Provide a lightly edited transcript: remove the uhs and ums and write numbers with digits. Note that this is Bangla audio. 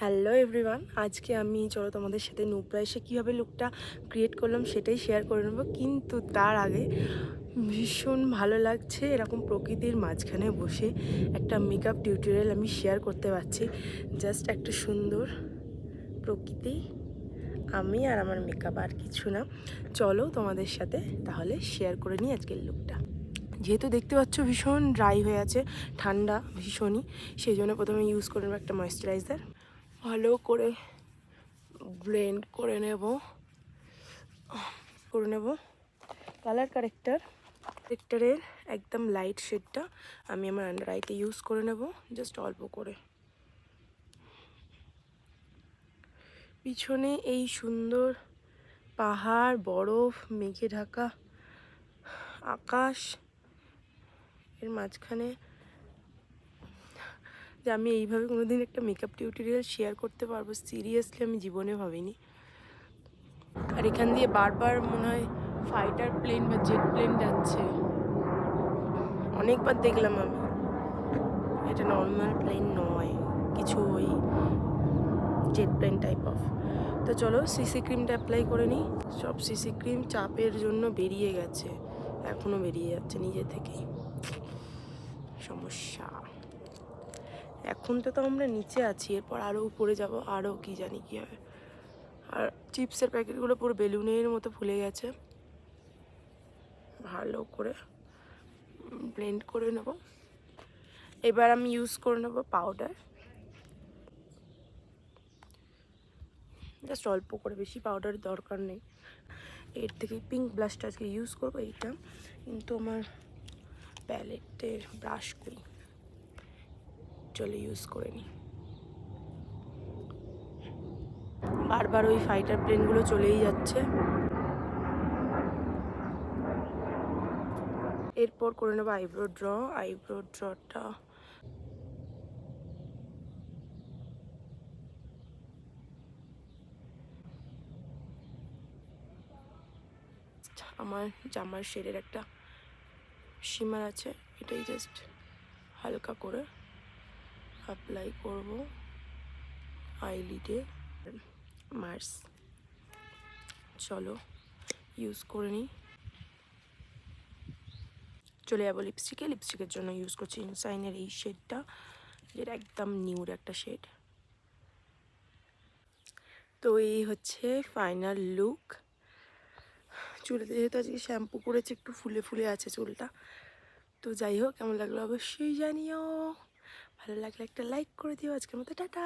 হ্যালো এভরিওয়ান, আজকে আমি চলো তোমাদের সাথে নুব্রা এসে কীভাবে লুকটা ক্রিয়েট করলাম সেটাই শেয়ার করে নেবো। কিন্তু তার আগে ভীষণ ভালো লাগছে এরকম প্রকৃতির মাঝখানে বসে একটা মেকআপ টিউটোরিয়াল আমি শেয়ার করতে পারছি। জাস্ট একটা সুন্দর প্রকৃতি, আমি আর আমার মেকআপ, আর কিছু না। চলো তোমাদের সাথে তাহলে শেয়ার করে নিই আজকের লুকটা। যেহেতু দেখতে পাচ্ছ ভীষণ ড্রাই হয়ে আছে, ঠান্ডা ভীষণই, সেই জন্য প্রথমে ইউজ করে নেবো একটা ময়েশ্চারাইজার। ভালো করে ব্লেন্ড করে নেব কালার কারেক্টারের একদম লাইট শেডটা আমি আমার আন্ডার আইতে ইউজ করে নেব, জাস্ট অল্প করে। পিছনে এই সুন্দর পাহাড়, বরফ, মেঘে ঢাকা আকাশ, এর মাঝখানে যে আমি এইভাবে কোনোদিন একটা মেকআপ টিউটোরিয়াল শেয়ার করতে পারবো, সিরিয়াসলি আমি জীবনে ভাবিনি। আর এখান দিয়ে বারবার মনে হয় ফাইটার প্লেন বা জেট প্লেন যাচ্ছে, অনেকবার দেখলাম আমি। এটা নর্মাল প্লেন নয়, কিছু ওই জেট প্লেন টাইপ অফ। তো চলো সিসি ক্রিমটা অ্যাপ্লাই করে নিই। সব সিসি ক্রিম চাপের জন্য বেরিয়ে গেছে, এখনও বেরিয়ে যাচ্ছে নিজে থেকেই, সমস্যা। এখন তো আমরা নিচে আছি, এরপর আরও উপরে যাব, আরও কি জানি কী হবে। আর চিপসের প্যাকেটগুলো পুরো বেলুনের মতো ফুলে গেছে। ভালো করে ব্লেন্ড করে নেব। এবার আমি ইউজ করে নেব পাউডার, জাস্ট অল্প করে, বেশি পাউডার দরকার নেই। এর থেকে পিঙ্ক ব্লাশটা আজকে ইউজ করবো, এইটা কিন্তু আমার প্যালেটের ব্রাশ করি, চলে ইউজ করে নিই। বারবার ওই ফাইটার প্লেনগুলো চলেই যাচ্ছে। এরপর করে নেবো আইব্রো ড্রটা আমার জামার শেডের একটা শিমার আছে, এটাই জাস্ট হালকা করে অ্যাপ্লাই করব আইলিডে। মার্স, চলো ইউজ করে নিই। চলে যাবো লিপস্টিকের জন্য ইউজ করছি ইনসাইনের এই শেডটা, যেটা একদম নিউড একটা শেড। তো এই হচ্ছে ফাইনাল লুক। চুলেতে যেহেতু আজকে শ্যাম্পু করেছে, একটু ফুলে ফুলে আছে চুলটা। তো যাই হোক, কেমন লাগলো অবশ্যই জানিও। ভালো লাগলে একটা লাইক করে দিও। আজকের মতো টাটা।